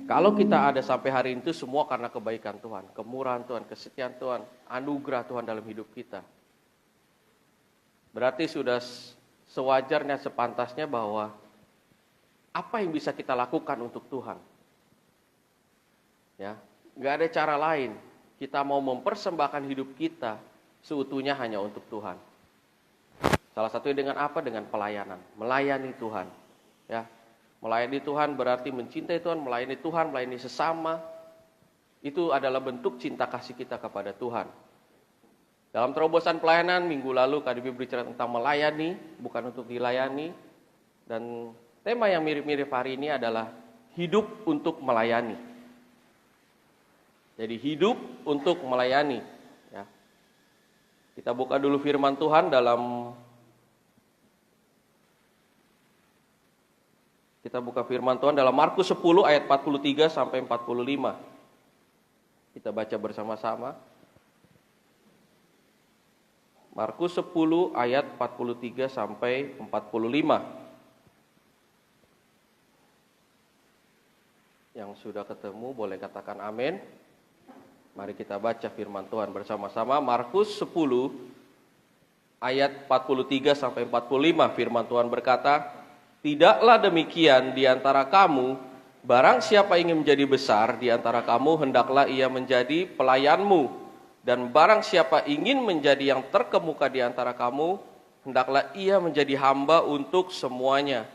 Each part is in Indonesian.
Kalau kita ada sampai hari ini itu semua karena kebaikan Tuhan, kemurahan Tuhan, kesetiaan Tuhan, anugerah Tuhan dalam hidup kita. Berarti sudah sewajarnya, sepantasnya bahwa apa yang bisa kita lakukan untuk Tuhan? Ya, nggak ada cara lain. Kita mau mempersembahkan hidup kita seutuhnya hanya untuk Tuhan. Salah satunya dengan apa? Dengan pelayanan, melayani Tuhan. Ya, melayani Tuhan berarti mencintai Tuhan, melayani Tuhan, melayani sesama. Itu adalah bentuk cinta kasih kita kepada Tuhan. Dalam terobosan pelayanan minggu lalu KDB berbicara tentang melayani, bukan untuk dilayani. Dan tema yang mirip-mirip hari ini adalah hidup untuk melayani. Jadi hidup untuk melayani. Ya. Kita buka dulu firman Tuhan dalam Markus 10 ayat 43 sampai 45. Kita baca bersama-sama. Markus 10 ayat 43 sampai 45. Yang sudah ketemu boleh katakan amin. Mari kita baca firman Tuhan bersama-sama. Markus 10 ayat 43 sampai 45. Firman Tuhan berkata, "Tidaklah demikian di antara kamu, barang siapa ingin menjadi besar di antara kamu, hendaklah ia menjadi pelayanmu. Dan barang siapa ingin menjadi yang terkemuka di antara kamu, hendaklah ia menjadi hamba untuk semuanya.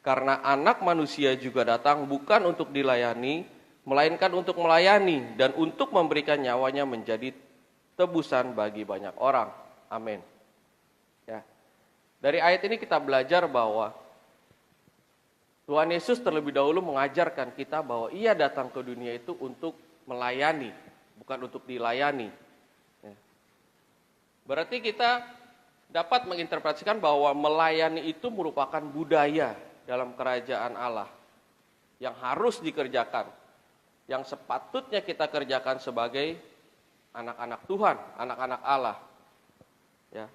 Karena anak manusia juga datang bukan untuk dilayani, melainkan untuk melayani dan untuk memberikan nyawanya menjadi tebusan bagi banyak orang." Amin. Ya. Dari ayat ini kita belajar bahwa Tuhan Yesus terlebih dahulu mengajarkan kita bahwa ia datang ke dunia itu untuk melayani, bukan untuk dilayani. Ya. Berarti kita dapat menginterpretasikan bahwa melayani itu merupakan budaya dalam kerajaan Allah yang harus dikerjakan, yang sepatutnya kita kerjakan sebagai anak-anak Tuhan, anak-anak Allah. Ya.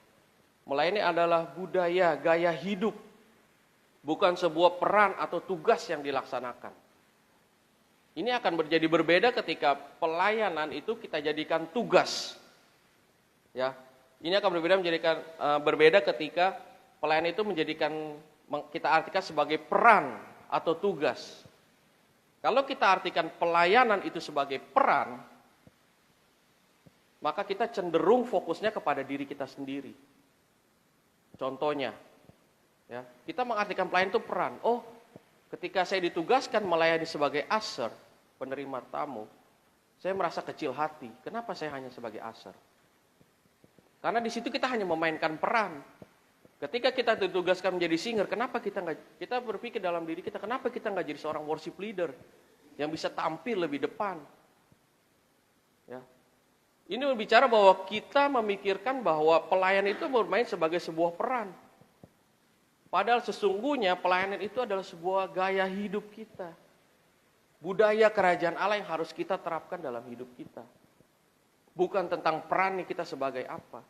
Melayani adalah budaya, gaya hidup, bukan sebuah peran atau tugas yang dilaksanakan. Ini akan menjadi berbeda ketika pelayanan itu kita jadikan tugas. Ya, ini akan berbeda ketika pelayanan itu kita artikan sebagai peran atau tugas. Kalau kita artikan pelayanan itu sebagai peran, maka kita cenderung fokusnya kepada diri kita sendiri. Contohnya, ya, kita mengartikan pelayanan itu peran. Oh, ketika saya ditugaskan melayani sebagai usher, penerima tamu, saya merasa kecil hati. Kenapa saya hanya sebagai usher? Karena di situ kita hanya memainkan peran. Ketika kita ditugaskan menjadi singer, kenapa kita berpikir dalam diri kita, kenapa kita nggak jadi seorang worship leader yang bisa tampil lebih depan? Ya. Ini berbicara bahwa kita memikirkan bahwa pelayanan itu bermain sebagai sebuah peran. Padahal sesungguhnya pelayanan itu adalah sebuah gaya hidup kita. Budaya kerajaan Allah yang harus kita terapkan dalam hidup kita. Bukan tentang peran kita sebagai apa.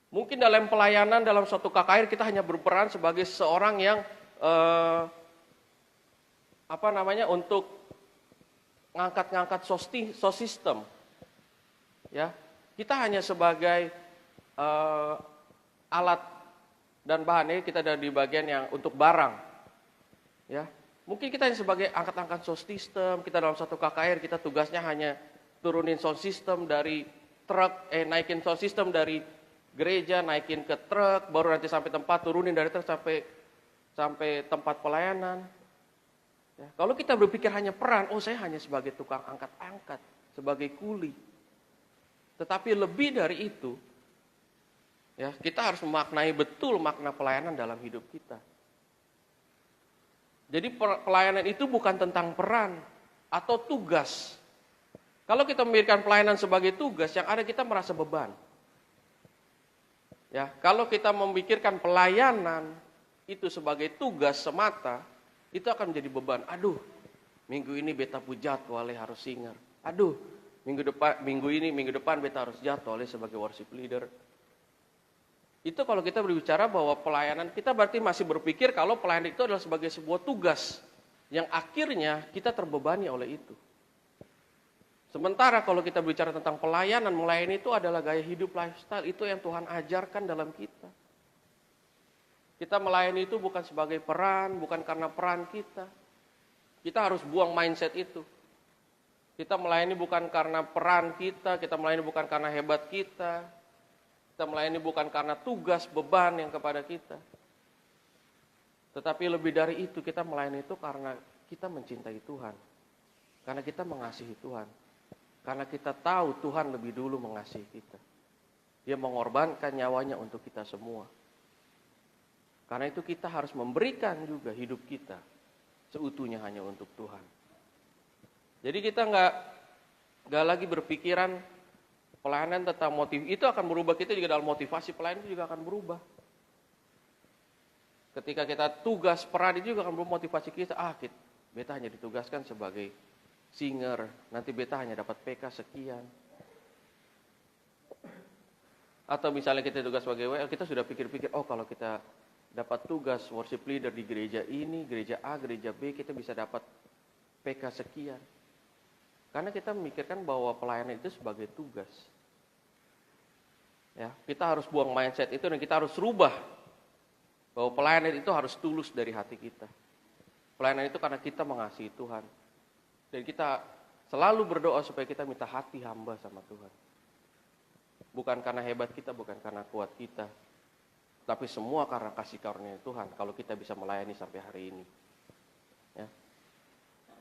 Mungkin dalam pelayanan, dalam suatu KKR kita hanya berperan sebagai seorang yang untuk ngangkat-ngangkat sosistem. Ya, kita hanya sebagai alat dan bahannya kita ada di bagian yang untuk barang. Ya, mungkin kita hanya sebagai angkat-angkat sound system, kita dalam satu KKR kita tugasnya hanya turunin sound system dari truk, naikin sound system dari gereja, naikin ke truk, baru nanti sampai tempat, turunin dari truk sampai tempat pelayanan. Ya, kalau kita berpikir hanya peran, saya hanya sebagai tukang angkat-angkat, sebagai kuli. Tetapi lebih dari itu, ya, kita harus memaknai betul makna pelayanan dalam hidup kita. Jadi pelayanan itu bukan tentang peran atau tugas. Kalau kita memikirkan pelayanan sebagai tugas, yang ada kita merasa beban. Ya, kalau kita memikirkan pelayanan itu sebagai tugas semata, itu akan menjadi beban. Aduh, minggu ini beta jadwalnya harus singer. Aduh, minggu depan beta harus jadwalnya sebagai worship leader. Itu kalau kita berbicara bahwa pelayanan, kita berarti masih berpikir kalau pelayanan itu adalah sebagai sebuah tugas. Yang akhirnya kita terbebani oleh itu. Sementara kalau kita bicara tentang pelayanan, melayani itu adalah gaya hidup lifestyle. Itu yang Tuhan ajarkan dalam kita. Kita melayani itu bukan sebagai peran, bukan karena peran kita. Kita harus buang mindset itu. Kita melayani bukan karena peran kita melayani bukan karena hebat kita melayani bukan karena tugas, beban yang kepada kita. Tetapi lebih dari itu, kita melayani itu karena kita mencintai Tuhan. Karena kita mengasihi Tuhan. Karena kita tahu Tuhan lebih dulu mengasihi kita. Dia mengorbankan nyawanya untuk kita semua. Karena itu kita harus memberikan juga hidup kita seutuhnya hanya untuk Tuhan. Jadi kita nggak lagi berpikiran pelayanan tentang motif. Itu akan berubah, kita juga dalam motivasi pelayanan itu juga akan berubah. Ketika kita tugas peran itu juga akan berubah motivasi kita. Beta hanya ditugaskan sebagai singer, nanti beta hanya dapat PK sekian. Atau misalnya kita tugas sebagai WL, kita sudah pikir-pikir, kalau kita dapat tugas worship leader di gereja ini, gereja A, gereja B, kita bisa dapat PK sekian. Karena kita memikirkan bahwa pelayanan itu sebagai tugas. Ya, kita harus buang mindset itu dan kita harus rubah bahwa pelayanan itu harus tulus dari hati kita. Pelayanan itu karena kita mengasihi Tuhan. Dan kita selalu berdoa supaya kita minta hati hamba sama Tuhan. Bukan karena hebat kita, bukan karena kuat kita. Tapi semua karena kasih karunia Tuhan kalau kita bisa melayani sampai hari ini. Ya.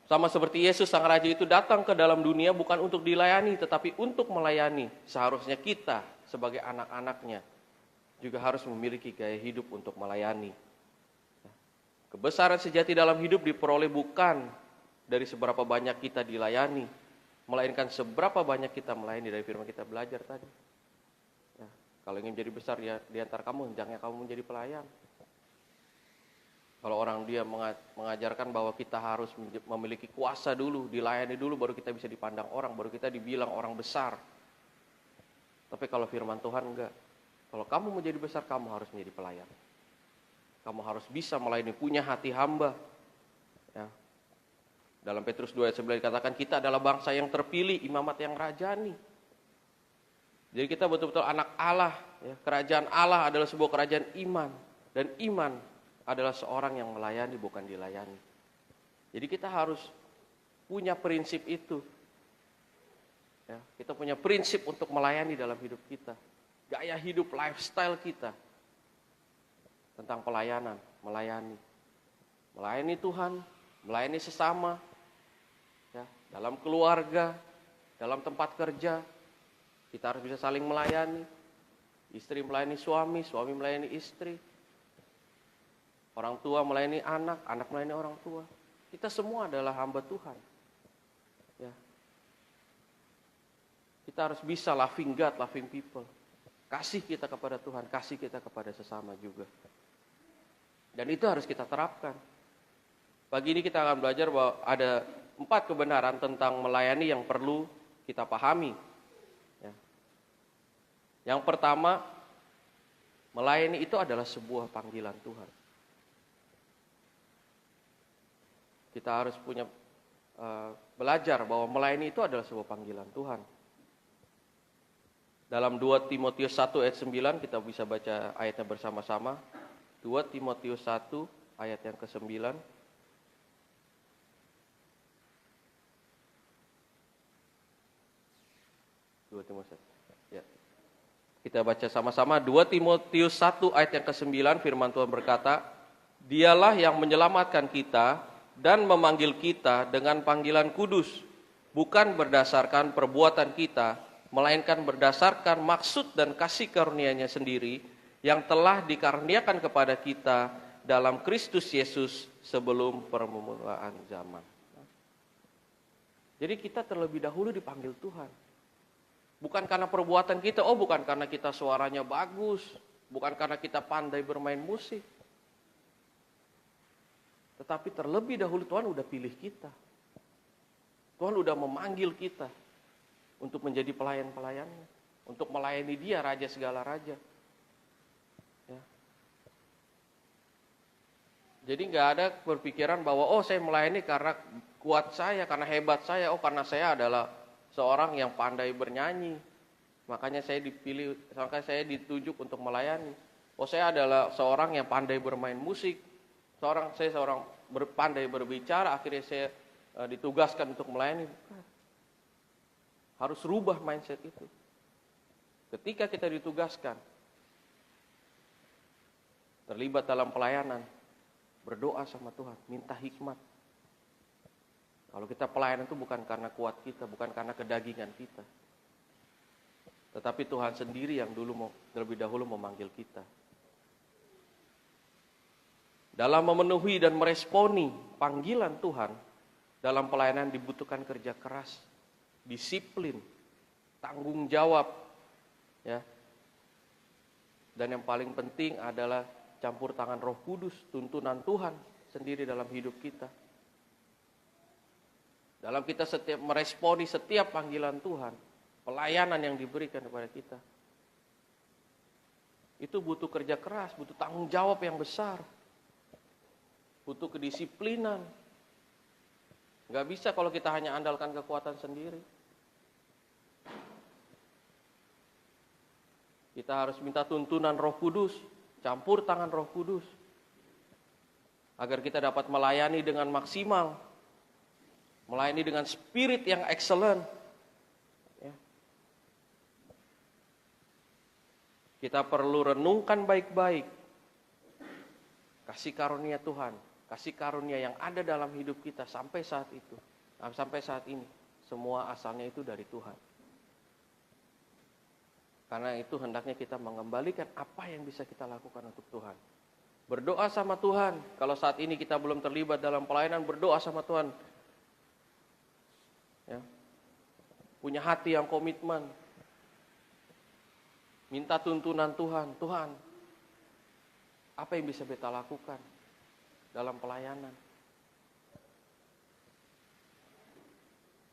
Sama seperti Yesus Sang Raja itu datang ke dalam dunia bukan untuk dilayani, tetapi untuk melayani. Seharusnya kita sebagai anak-anaknya juga harus memiliki gaya hidup untuk melayani. Kebesaran sejati dalam hidup diperoleh bukan dari seberapa banyak kita dilayani, melainkan seberapa banyak kita melayani. Dari firman kita belajar tadi. Kalau ingin menjadi besar di antara kamu, hendaknya kamu menjadi pelayan. Kalau orang dia mengajarkan bahwa kita harus memiliki kuasa dulu, dilayani dulu, baru kita bisa dipandang orang, baru kita dibilang orang besar. Tapi kalau firman Tuhan enggak. Kalau kamu menjadi besar, kamu harus menjadi pelayan. Kamu harus bisa melayani, punya hati hamba. Ya. Dalam Petrus 2 ayat 9 dikatakan, kita adalah bangsa yang terpilih, imamat yang rajani. Jadi kita betul-betul anak Allah. Ya. Kerajaan Allah adalah sebuah kerajaan iman. Dan iman adalah seorang yang melayani, bukan dilayani. Jadi kita harus punya prinsip itu. Ya. Kita punya prinsip untuk melayani dalam hidup kita. Gaya hidup, lifestyle kita. Tentang pelayanan, melayani. Melayani Tuhan, melayani sesama. Ya. Dalam keluarga, dalam tempat kerja. Kita harus bisa saling melayani. Istri melayani suami, suami melayani istri. Orang tua melayani anak, anak melayani orang tua. Kita semua adalah hamba Tuhan. Ya. Kita harus bisa loving God, loving people. Kasih kita kepada Tuhan, kasih kita kepada sesama juga. Dan itu harus kita terapkan. Pagi ini kita akan belajar bahwa ada 4 kebenaran tentang melayani yang perlu kita pahami. Ya. Yang pertama, melayani itu adalah sebuah panggilan Tuhan. Kita harus belajar bahwa melayani itu adalah sebuah panggilan Tuhan. Dalam 2 Timotius 1 ayat 9 kita bisa baca ayatnya bersama-sama. 2 Timotius 1 ayat yang ke-9. 2 Timotius 1. Ya. Kita baca sama-sama 2 Timotius 1 ayat yang ke-9, firman Tuhan berkata, "Dialah yang menyelamatkan kita dan memanggil kita dengan panggilan kudus, bukan berdasarkan perbuatan kita, melainkan berdasarkan maksud dan kasih karunia-Nya sendiri yang telah dikaruniakan kepada kita dalam Kristus Yesus sebelum permulaan zaman." Jadi kita terlebih dahulu dipanggil Tuhan. Bukan karena perbuatan kita, bukan karena kita suaranya bagus, bukan karena kita pandai bermain musik. Tetapi terlebih dahulu Tuhan udah pilih kita. Tuhan udah memanggil kita untuk menjadi pelayan-pelayannya, untuk melayani Dia, Raja segala raja. Ya. Jadi nggak ada berpikiran bahwa oh saya melayani karena kuat saya, karena hebat saya, oh karena saya adalah seorang yang pandai bernyanyi. Makanya saya dipilih, makanya saya ditunjuk untuk melayani. Oh saya adalah seorang yang pandai bermain musik, saya seorang pandai berbicara, akhirnya saya ditugaskan untuk melayani. Harus rubah mindset itu. Ketika kita ditugaskan, terlibat dalam pelayanan, berdoa sama Tuhan, minta hikmat. Kalau kita pelayanan itu bukan karena kuat kita, bukan karena kedagingan kita. Tetapi Tuhan sendiri yang terlebih dahulu memanggil kita. Dalam memenuhi dan meresponi panggilan Tuhan, dalam pelayanan dibutuhkan kerja keras, disiplin, tanggung jawab, ya. Dan yang paling penting adalah campur tangan Roh Kudus, tuntunan Tuhan sendiri dalam hidup kita. Dalam kita meresponi setiap panggilan Tuhan, pelayanan yang diberikan kepada kita, itu butuh kerja keras, butuh tanggung jawab yang besar, butuh kedisiplinan. Gak bisa kalau kita hanya andalkan kekuatan sendiri. Kita harus minta tuntunan Roh Kudus, campur tangan Roh Kudus, agar kita dapat melayani dengan maksimal, melayani dengan spirit yang excellent. Ya. Kita perlu renungkan baik-baik kasih karunia Tuhan, kasih karunia yang ada dalam hidup kita sampai saat itu, sampai saat ini. Semua asalnya itu dari Tuhan. Karena itu hendaknya kita mengembalikan apa yang bisa kita lakukan untuk Tuhan. Berdoa sama Tuhan. Kalau saat ini kita belum terlibat dalam pelayanan, berdoa sama Tuhan. Ya. Punya hati yang komitmen. Minta tuntunan Tuhan. Tuhan, apa yang bisa kita lakukan dalam pelayanan?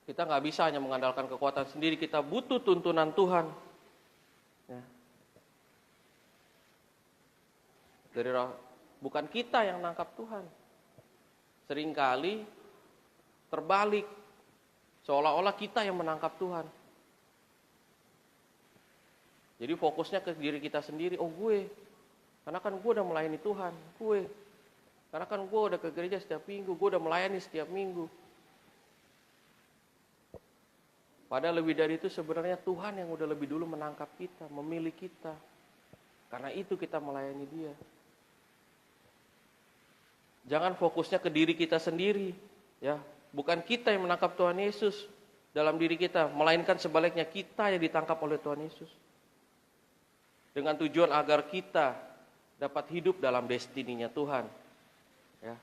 Kita nggak bisa hanya mengandalkan kekuatan sendiri. Kita butuh tuntunan Tuhan. Ya. Bukan kita yang nangkap Tuhan. Seringkali terbalik, seolah-olah kita yang menangkap Tuhan. Jadi fokusnya ke diri kita sendiri. Oh gue, karena kan gue udah melayani Tuhan. Gue, karena kan gue udah ke gereja setiap minggu. Gue udah melayani setiap minggu. Padahal lebih dari itu sebenarnya Tuhan yang udah lebih dulu menangkap kita, memilih kita. Karena itu kita melayani Dia. Jangan fokusnya ke diri kita sendiri, ya. Bukan kita yang menangkap Tuhan Yesus dalam diri kita, melainkan sebaliknya kita yang ditangkap oleh Tuhan Yesus. Dengan tujuan agar kita dapat hidup dalam destininya Tuhan. Ya.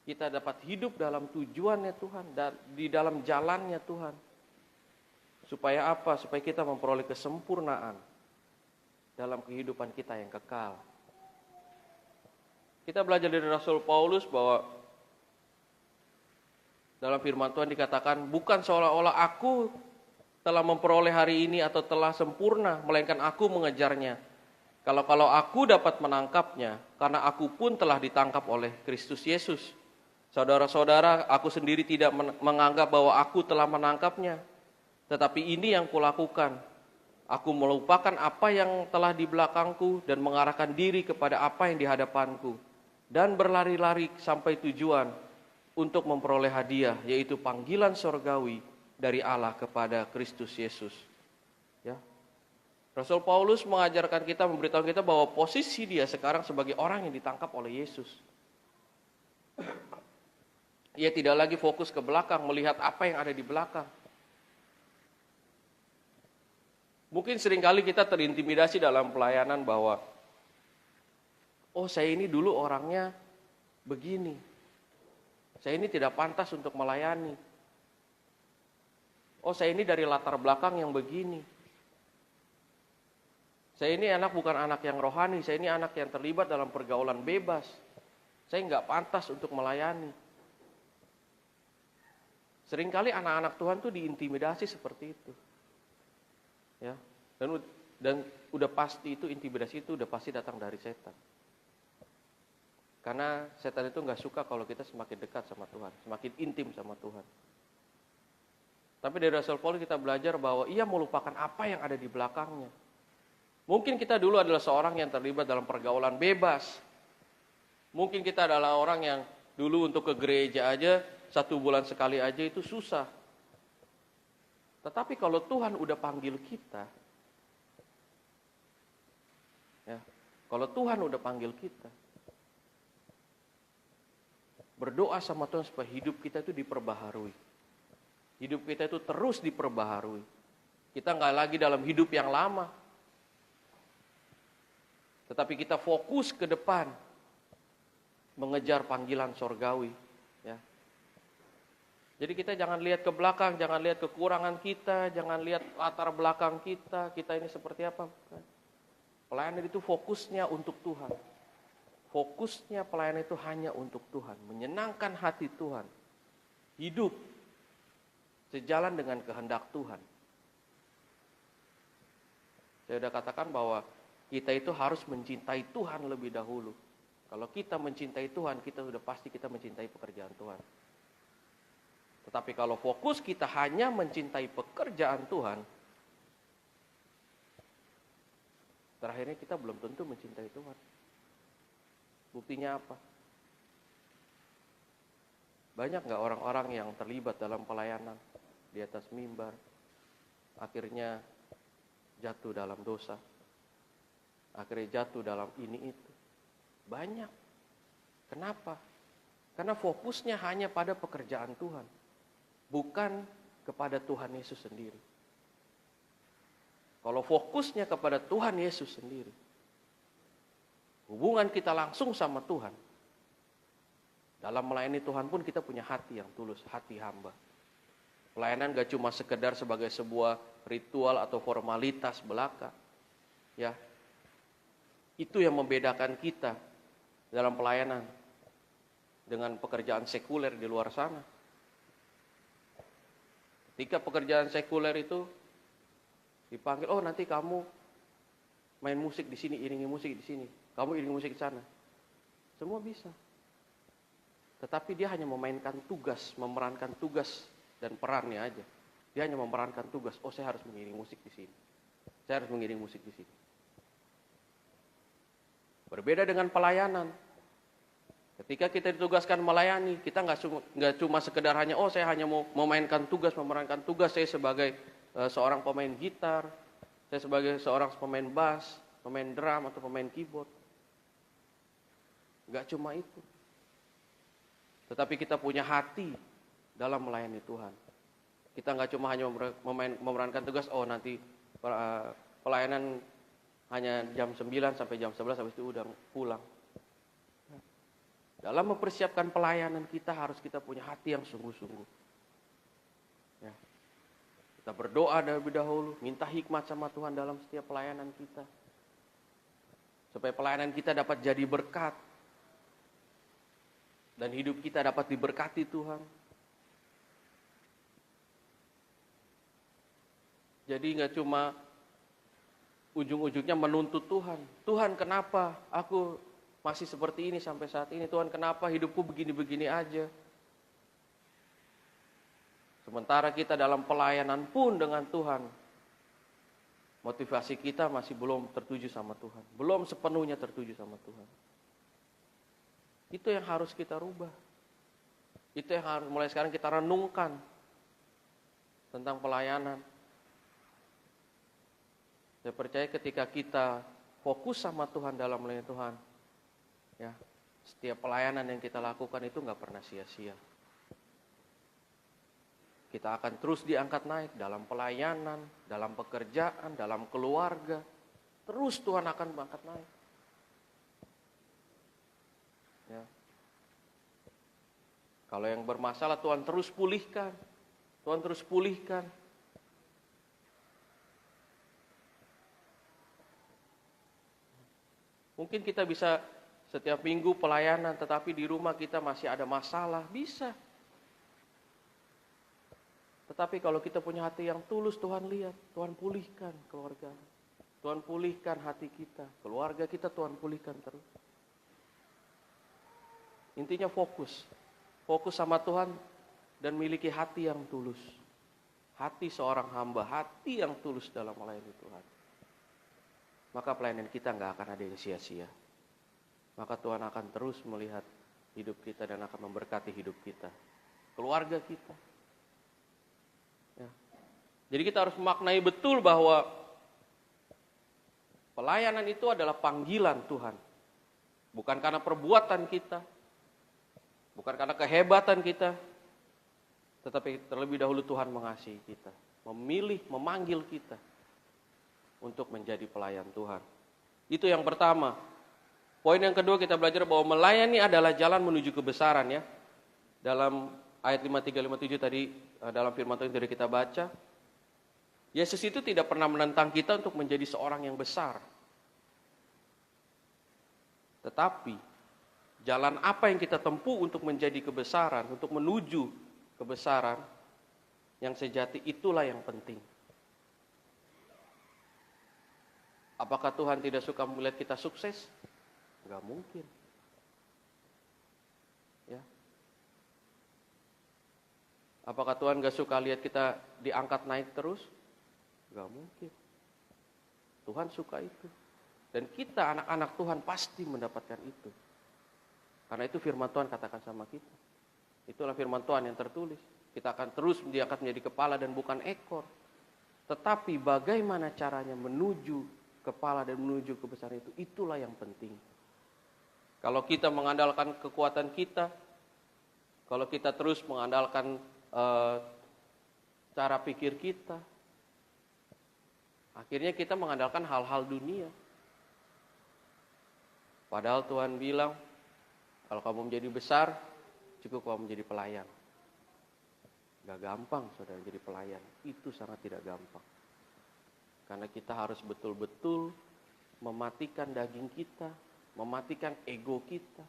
Kita dapat hidup dalam tujuannya Tuhan dan di dalam jalannya Tuhan. Supaya apa? Supaya kita memperoleh kesempurnaan dalam kehidupan kita yang kekal. Kita belajar dari Rasul Paulus bahwa dalam firman Tuhan dikatakan, bukan seolah-olah aku telah memperoleh hari ini atau telah sempurna, melainkan aku mengejarnya. Kalau aku dapat menangkapnya, karena aku pun telah ditangkap oleh Kristus Yesus. Saudara-saudara, aku sendiri tidak menganggap bahwa aku telah menangkapnya. Tetapi ini yang kulakukan, aku melupakan apa yang telah di belakangku dan mengarahkan diri kepada apa yang di hadapanku. Dan berlari-lari sampai tujuan untuk memperoleh hadiah, yaitu panggilan sorgawi dari Allah kepada Kristus Yesus. Ya. Rasul Paulus mengajarkan kita, memberitahu kita bahwa posisi dia sekarang sebagai orang yang ditangkap oleh Yesus. Ia tidak lagi fokus ke belakang, melihat apa yang ada di belakang. Mungkin seringkali kita terintimidasi dalam pelayanan bahwa, oh saya ini dulu orangnya begini. Saya ini tidak pantas untuk melayani. Oh saya ini dari latar belakang yang begini. Saya ini bukan anak yang rohani, saya ini anak yang terlibat dalam pergaulan bebas. Saya nggak pantas untuk melayani. Seringkali anak-anak Tuhan tuh diintimidasi seperti itu. Ya, dan udah pasti itu intimidasi itu udah pasti datang dari setan. Karena setan itu nggak suka kalau kita semakin dekat sama Tuhan, semakin intim sama Tuhan. Tapi dari Rasul Paulus kita belajar bahwa ia melupakan apa yang ada di belakangnya. Mungkin kita dulu adalah seorang yang terlibat dalam pergaulan bebas. Mungkin kita adalah orang yang dulu untuk ke gereja aja 1 bulan sekali aja itu susah. Tetapi kalau Tuhan udah panggil kita, ya, kalau Tuhan udah panggil kita, berdoa sama Tuhan supaya hidup kita itu diperbaharui. Hidup kita itu terus diperbaharui. Kita nggak lagi dalam hidup yang lama. Tetapi kita fokus ke depan. Mengejar panggilan sorgawi. Ya. Jadi kita jangan lihat ke belakang, jangan lihat kekurangan kita, jangan lihat latar belakang kita ini seperti apa. Pelayanan itu fokusnya untuk Tuhan. Fokusnya pelayanan itu hanya untuk Tuhan. Menyenangkan hati Tuhan. Hidup sejalan dengan kehendak Tuhan. Saya sudah katakan bahwa kita itu harus mencintai Tuhan lebih dahulu. Kalau kita mencintai Tuhan, kita sudah pasti kita mencintai pekerjaan Tuhan. Tetapi kalau fokus kita hanya mencintai pekerjaan Tuhan, terakhirnya kita belum tentu mencintai Tuhan. Buktinya apa? Banyak nggak orang-orang yang terlibat dalam pelayanan di atas mimbar, akhirnya jatuh dalam dosa, akhirnya jatuh dalam ini itu. Banyak. Kenapa? Karena fokusnya hanya pada pekerjaan Tuhan, bukan kepada Tuhan Yesus sendiri. Kalau fokusnya kepada Tuhan Yesus sendiri, hubungan kita langsung sama Tuhan. Dalam melayani Tuhan pun kita punya hati yang tulus, hati hamba. Pelayanan gak cuma sekedar sebagai sebuah ritual atau formalitas belaka. Ya. Itu yang membedakan kita dalam pelayanan dengan pekerjaan sekuler di luar sana. Ketika pekerjaan sekuler itu dipanggil, oh nanti kamu main musik di sini, iringi musik di sini, kamu iringi musik di sana. Semua bisa. Tetapi dia hanya memainkan tugas, memerankan tugas dan perannya aja. Dia hanya memerankan tugas, oh saya harus mengiring musik di sini. Saya harus mengiring musik di sini. Berbeda dengan pelayanan. Ketika kita ditugaskan melayani, kita nggak cuma sekedar hanya, oh saya hanya mau memainkan tugas, memerankan tugas. Saya sebagai seorang pemain gitar, saya sebagai seorang pemain bass, pemain drum atau pemain keyboard. Nggak cuma itu. Tetapi kita punya hati dalam melayani Tuhan. Kita nggak cuma hanya memerankan tugas, oh nanti pelayanan hanya jam 9 sampai jam 11, habis itu udah pulang. Dalam mempersiapkan pelayanan kita harus kita punya hati yang sungguh-sungguh. Ya. Kita berdoa lebih dahulu, minta hikmat sama Tuhan dalam setiap pelayanan kita. Supaya pelayanan kita dapat jadi berkat. Dan hidup kita dapat diberkati Tuhan. Jadi nggak cuma ujung-ujungnya menuntut Tuhan. Tuhan kenapa aku masih seperti ini sampai saat ini? Tuhan kenapa hidupku begini-begini aja? Sementara kita dalam pelayanan pun dengan Tuhan, motivasi kita masih belum tertuju sama Tuhan. Belum sepenuhnya tertuju sama Tuhan. Itu yang harus kita rubah. Itu yang harus mulai sekarang kita renungkan tentang pelayanan. Saya percaya ketika kita fokus sama Tuhan dalam melayani Tuhan, ya, setiap pelayanan yang kita lakukan itu nggak pernah sia-sia. Kita akan terus diangkat naik dalam pelayanan, dalam pekerjaan, dalam keluarga. Terus Tuhan akan mengangkat naik. Ya. Kalau yang bermasalah Tuhan terus pulihkan. Tuhan terus pulihkan. Mungkin kita bisa setiap minggu pelayanan, tetapi di rumah kita masih ada masalah, bisa. Tetapi kalau kita punya hati yang tulus, Tuhan lihat, Tuhan pulihkan keluarga. Tuhan pulihkan hati kita, keluarga kita Tuhan pulihkan terus. Intinya fokus. Fokus sama Tuhan dan miliki hati yang tulus. Hati seorang hamba, hati yang tulus dalam melayani Tuhan. Maka pelayanan kita nggak akan ada yang sia-sia. Maka Tuhan akan terus melihat hidup kita dan akan memberkati hidup kita, keluarga kita. Ya. Jadi kita harus memaknai betul bahwa pelayanan itu adalah panggilan Tuhan. Bukan karena perbuatan kita, bukan karena kehebatan kita, tetapi terlebih dahulu Tuhan mengasihi kita, memilih, memanggil kita untuk menjadi pelayan Tuhan. Itu yang pertama. Poin yang kedua, kita belajar bahwa melayani adalah jalan menuju kebesaran ya. Dalam ayat 53-57 tadi, dalam firman Tuhan yang tadi kita baca, Yesus itu tidak pernah menentang kita untuk menjadi seorang yang besar. Tetapi, jalan apa yang kita tempuh untuk menjadi kebesaran, untuk menuju kebesaran yang sejati, itulah yang penting. Apakah Tuhan tidak suka melihat kita sukses? Enggak mungkin. Ya. Apakah Tuhan gak suka lihat kita diangkat naik terus? Enggak mungkin. Tuhan suka itu. Dan kita anak-anak Tuhan pasti mendapatkan itu. Karena itu firman Tuhan katakan sama kita. Itulah firman Tuhan yang tertulis. Kita akan terus diangkat menjadi kepala dan bukan ekor. Tetapi bagaimana caranya menuju kepala dan menuju kebesaran itu, itulah yang penting. Kalau kita mengandalkan kekuatan kita, kalau kita terus mengandalkan cara pikir kita, akhirnya kita mengandalkan hal-hal dunia. Padahal Tuhan bilang, kalau kamu menjadi besar, cukup kamu menjadi pelayan. Gak gampang saudara jadi pelayan, itu sangat tidak gampang. Karena kita harus betul-betul mematikan daging kita, mematikan ego kita.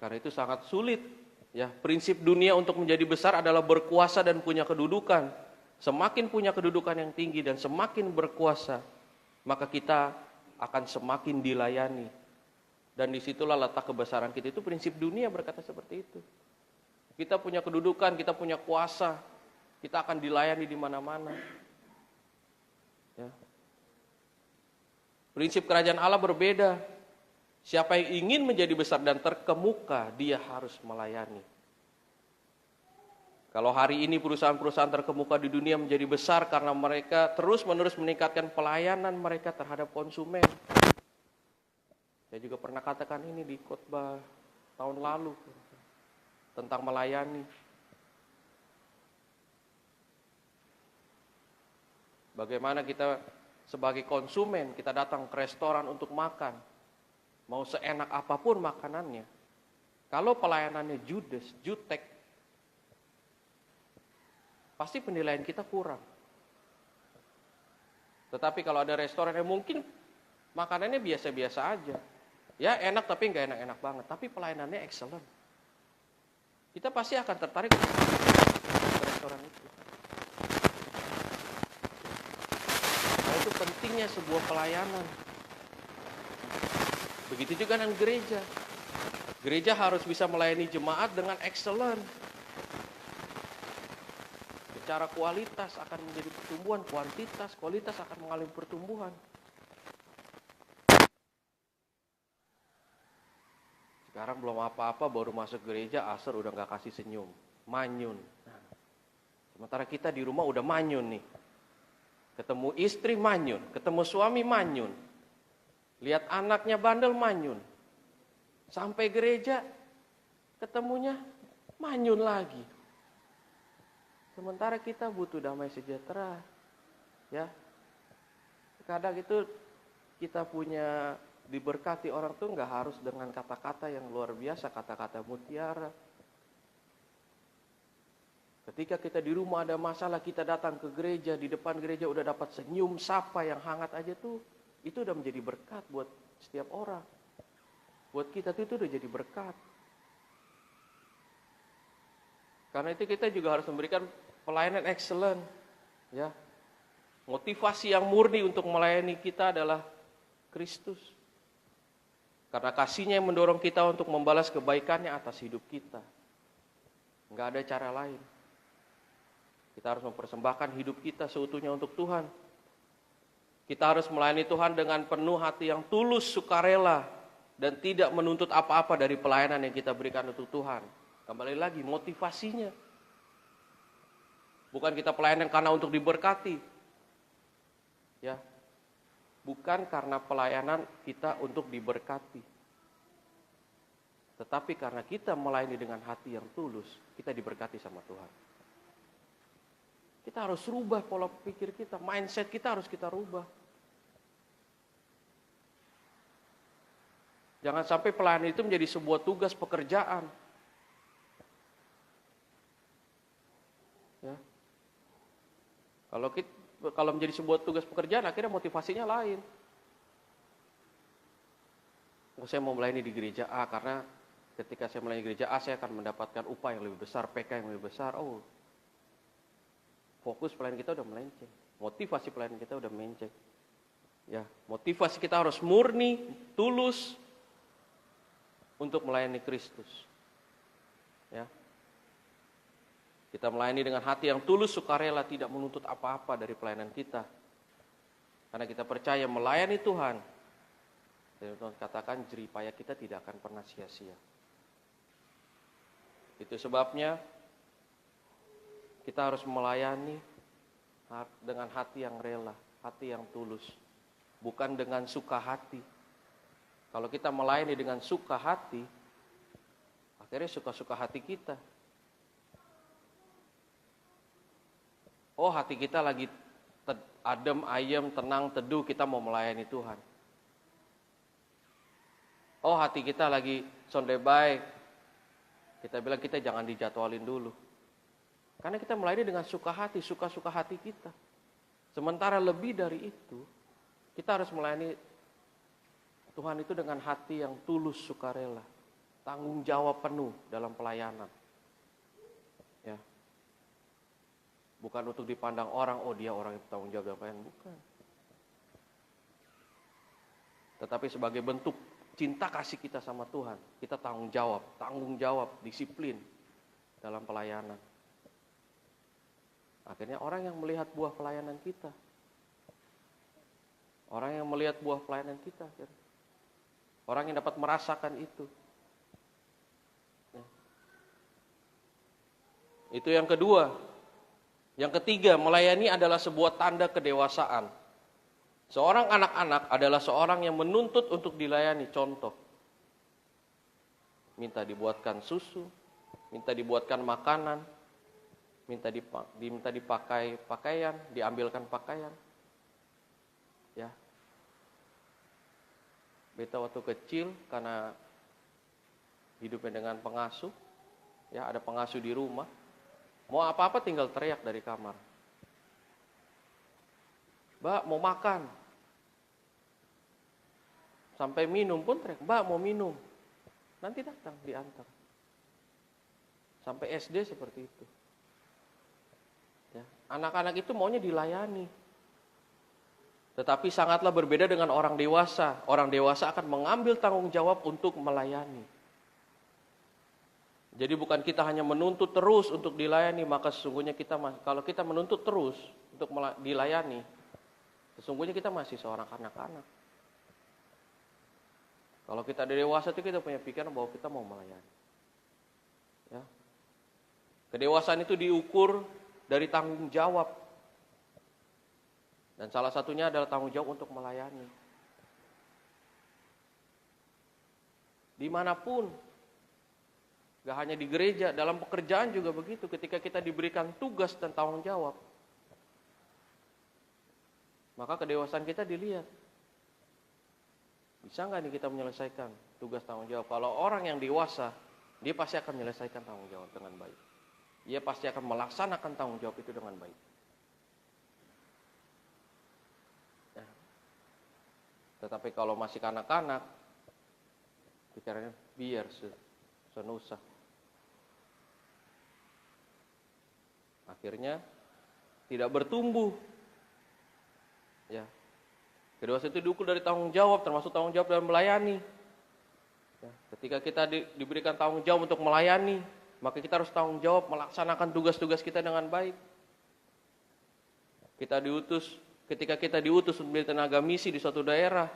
Karena itu sangat sulit. Ya, prinsip dunia untuk menjadi besar adalah berkuasa dan punya kedudukan. Semakin punya kedudukan yang tinggi dan semakin berkuasa, maka kita akan semakin dilayani. Dan disitulah letak kebesaran kita. Itu prinsip dunia berkata seperti itu. Kita punya kedudukan, kita punya kuasa, kita akan dilayani di mana-mana. Ya. Prinsip kerajaan Allah berbeda. Siapa yang ingin menjadi besar dan terkemuka, dia harus melayani. Kalau hari ini perusahaan-perusahaan terkemuka di dunia menjadi besar karena mereka terus-menerus meningkatkan pelayanan mereka terhadap konsumen. Saya juga pernah katakan ini di khotbah tahun lalu tentang melayani. Bagaimana kita sebagai konsumen, kita datang ke restoran untuk makan. Mau seenak apapun makanannya. Kalau pelayanannya jutek, pasti penilaian kita kurang. Tetapi kalau ada restoran yang mungkin makanannya biasa-biasa aja. Ya enak tapi nggak enak-enak banget. Tapi pelayanannya excellent. Kita pasti akan tertarik ke restoran itu. Nah, itu pentingnya sebuah pelayanan. Begitu juga dengan gereja. Gereja harus bisa melayani jemaat dengan excellent. Secara kualitas akan menjadi pertumbuhan, kualitas akan mengalami pertumbuhan. Sekarang belum apa-apa baru masuk gereja, asar udah gak kasih senyum, manyun. Nah, sementara kita di rumah udah manyun nih. Ketemu istri manyun, ketemu suami manyun. Lihat anaknya bandel manyun. Sampai gereja ketemunya manyun lagi. Sementara kita butuh damai sejahtera. Ya. Kadang itu kita punya diberkati orang tuh nggak harus dengan kata-kata yang luar biasa, kata-kata mutiara. Ketika kita di rumah ada masalah, kita datang ke gereja, di depan gereja udah dapat senyum, sapa yang hangat aja tuh, itu udah menjadi berkat buat setiap orang. Buat kita tuh itu udah jadi berkat. Karena itu kita juga harus memberikan pelayanan excellent, ya. Motivasi yang murni untuk melayani kita adalah Kristus. Karena kasih-Nya yang mendorong kita untuk membalas kebaikannya atas hidup kita. Enggak ada cara lain. Kita harus mempersembahkan hidup kita seutuhnya untuk Tuhan. Kita harus melayani Tuhan dengan penuh hati yang tulus, sukarela, dan tidak menuntut apa-apa dari pelayanan yang kita berikan untuk Tuhan. Kembali lagi, motivasinya. Bukan kita pelayanan karena untuk diberkati. Ya. Bukan karena pelayanan kita untuk diberkati. Tetapi karena kita melayani dengan hati yang tulus, kita diberkati sama Tuhan. Kita harus rubah pola pikir kita, mindset kita harus kita rubah. Jangan sampai pelayanan itu menjadi sebuah tugas pekerjaan. Ya. Kalau menjadi sebuah tugas pekerjaan, akhirnya motivasinya lain. Saya mau melayani di gereja A karena ketika saya melayani gereja A, saya akan mendapatkan upah yang lebih besar, PK yang lebih besar. Oh, fokus pelayanan kita udah melenceng. Motivasi pelayanan kita udah melenceng. Ya, motivasi kita harus murni, tulus untuk melayani Kristus. Ya. Kita melayani dengan hati yang tulus, sukarela, tidak menuntut apa-apa dari pelayanan kita. Karena kita percaya melayani Tuhan, Tuhan katakan jerih payah kita tidak akan pernah sia-sia. Itu sebabnya kita harus melayani dengan hati yang rela, hati yang tulus, bukan dengan suka hati. Kalau kita melayani dengan suka hati, akhirnya suka-suka hati kita. Oh, hati kita lagi adem, ayem, tenang, teduh, kita mau melayani Tuhan. Oh, hati kita lagi sonde baik, kita bilang kita jangan dijadwalin dulu. Karena kita melayani dengan suka hati, suka-suka hati kita. Sementara lebih dari itu, kita harus melayani Tuhan itu dengan hati yang tulus, sukarela, tanggung jawab penuh dalam pelayanan. Ya. Bukan untuk dipandang orang, oh dia orang yang bertanggung jawab dalam pelayanan, bukan. Tetapi sebagai bentuk cinta kasih kita sama Tuhan, kita tanggung jawab, disiplin dalam pelayanan. Akhirnya orang yang melihat buah pelayanan kita, orang yang melihat buah pelayanan kita, orang yang dapat merasakan itu. Ya. Itu yang kedua. Yang ketiga, melayani adalah sebuah tanda kedewasaan. Seorang anak-anak adalah seorang yang menuntut untuk dilayani. Contoh, minta dibuatkan susu, minta dibuatkan makanan, minta dipakai pakaian, diambilkan pakaian. Ya. Beta waktu kecil karena hidupnya dengan pengasuh, ya ada pengasuh di rumah, mau apa-apa tinggal teriak dari kamar. Mbak mau makan. Sampai minum pun teriak, Mbak mau minum. Nanti datang diantar. Sampai SD seperti itu. Ya. Anak-anak itu maunya dilayani. Tetapi sangatlah berbeda dengan orang dewasa. Orang dewasa akan mengambil tanggung jawab untuk melayani. Jadi bukan kita hanya menuntut terus untuk dilayani, maka sesungguhnya kalau kita menuntut terus untuk dilayani, sesungguhnya kita masih seorang anak-anak. Kalau kita dewasa itu kita punya pikiran bahwa kita mau melayani. Ya. Kedewasaan itu diukur dari tanggung jawab. Dan salah satunya adalah tanggung jawab untuk melayani. Dimanapun, gak hanya di gereja, dalam pekerjaan juga begitu. Ketika kita diberikan tugas dan tanggung jawab, maka kedewasaan kita dilihat. Bisa nggak nih kita menyelesaikan tugas tanggung jawab? Kalau orang yang dewasa, dia pasti akan menyelesaikan tanggung jawab dengan baik. Dia pasti akan melaksanakan tanggung jawab itu dengan baik. Ya. Tetapi kalau masih kanak-kanak, pikirannya biar senusa. Akhirnya tidak bertumbuh. Ya. Kedewasaan itu diukur dari tanggung jawab, termasuk tanggung jawab dalam melayani. Ya, ketika kita diberikan tanggung jawab untuk melayani, maka kita harus tanggung jawab melaksanakan tugas-tugas kita dengan baik. Ketika kita diutus untuk menjadi tenaga misi di suatu daerah,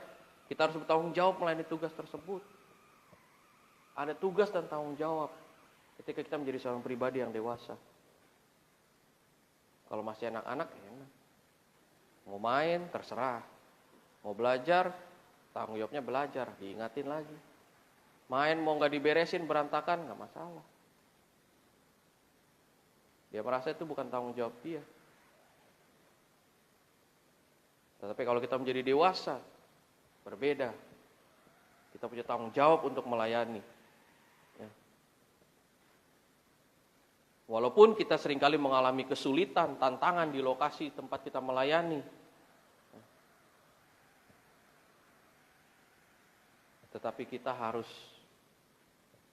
kita harus bertanggung jawab melayani tugas tersebut. Ada tugas dan tanggung jawab ketika kita menjadi seorang pribadi yang dewasa. Kalau masih anak-anak, enak. Mau main, terserah. Mau belajar, tanggung jawabnya belajar, diingatin lagi. Main mau nggak diberesin, berantakan, nggak masalah. Dia merasa itu bukan tanggung jawab dia. Tetapi kalau kita menjadi dewasa, berbeda. Kita punya tanggung jawab untuk melayani. Ya. Walaupun kita seringkali mengalami kesulitan, tantangan di lokasi tempat kita melayani. Tetapi kita harus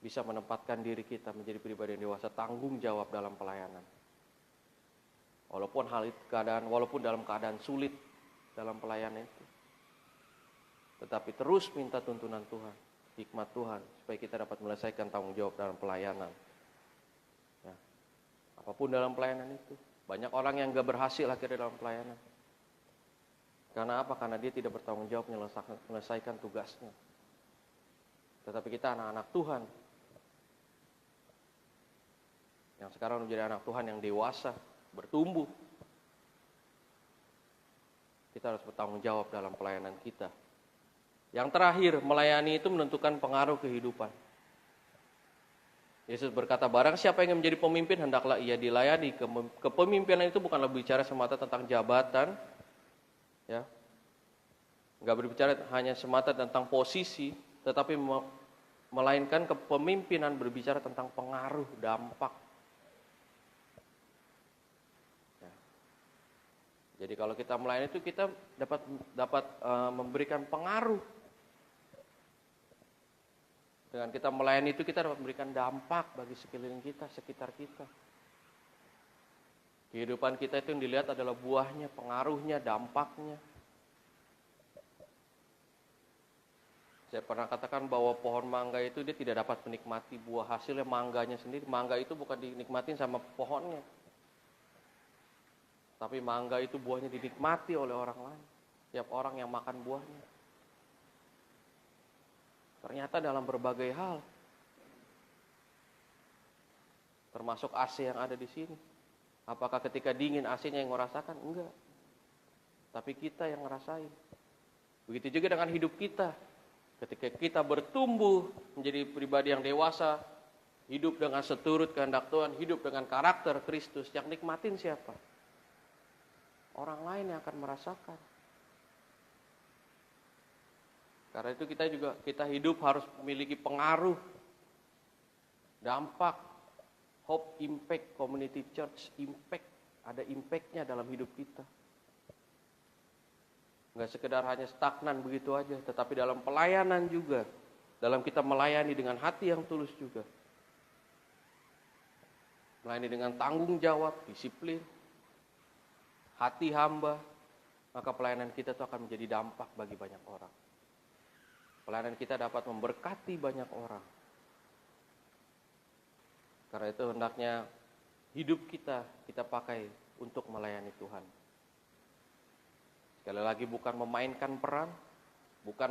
bisa menempatkan diri kita menjadi pribadi yang dewasa, tanggung jawab dalam pelayanan. Walaupun dalam keadaan sulit dalam pelayanan itu. Tetapi terus minta tuntunan Tuhan, hikmat Tuhan, supaya kita dapat menyelesaikan tanggung jawab dalam pelayanan. Ya. Apapun dalam pelayanan itu. Banyak orang yang gak berhasil akhirnya dalam pelayanan. Karena apa? Karena dia tidak bertanggung jawab menyelesaikan tugasnya. Tetapi kita anak-anak Tuhan, yang sekarang menjadi anak Tuhan yang dewasa, bertumbuh. Kita harus bertanggung jawab dalam pelayanan kita. Yang terakhir, melayani itu menentukan pengaruh kehidupan. Yesus berkata, barang siapa yang menjadi pemimpin, hendaklah ia dilayani. Kepemimpinan itu bukanlah berbicara semata tentang jabatan, ya, nggak berbicara hanya semata tentang posisi, tetapi melainkan kepemimpinan berbicara tentang pengaruh, dampak. Ya. Jadi kalau kita melayani itu kita dapat memberikan pengaruh. Dengan kita melayani itu kita dapat memberikan dampak bagi sekeliling kita, sekitar kita. Kehidupan kita itu yang dilihat adalah buahnya, pengaruhnya, dampaknya. Saya pernah katakan bahwa pohon mangga itu dia tidak dapat menikmati buah hasilnya mangganya sendiri. Mangga itu bukan dinikmatin sama pohonnya. Tapi mangga itu buahnya dinikmati oleh orang lain. Tiap orang yang makan buahnya. Ternyata dalam berbagai hal. Termasuk AC yang ada di sini. Apakah ketika dingin AC-nya yang ngerasakan? Enggak. Tapi kita yang ngerasain. Begitu juga dengan hidup kita. Ketika kita bertumbuh menjadi pribadi yang dewasa, hidup dengan seturut kehendak Tuhan, hidup dengan karakter Kristus, yang nikmatin siapa? Orang lain yang akan merasakan. Karena itu kita hidup harus memiliki pengaruh, dampak, hope, impact, community church, impact, ada impactnya dalam hidup kita. Nggak sekedar hanya stagnan begitu aja, tetapi dalam pelayanan juga, dalam kita melayani dengan hati yang tulus juga. Melayani dengan tanggung jawab, disiplin, hati hamba, maka pelayanan kita itu akan menjadi dampak bagi banyak orang. Pelayanan kita dapat memberkati banyak orang. Karena itu hendaknya hidup kita pakai untuk melayani Tuhan. Sekali lagi bukan memainkan peran, bukan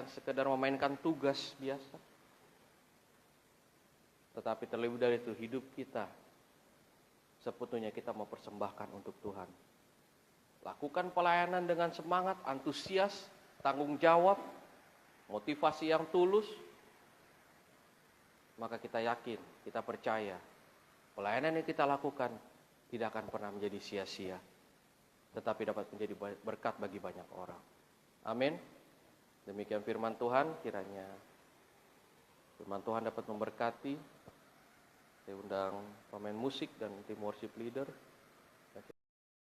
sekedar memainkan tugas biasa. Tetapi terlebih dari itu hidup kita sepenuhnya kita mempersembahkan untuk Tuhan. Lakukan pelayanan dengan semangat, antusias, tanggung jawab, motivasi yang tulus. Maka kita yakin, kita percaya pelayanan yang kita lakukan tidak akan pernah menjadi sia-sia, tetapi dapat menjadi berkat bagi banyak orang. Amin. Demikian firman Tuhan, kiranya firman Tuhan dapat memberkati. Saya undang pemain musik dan tim worship leader.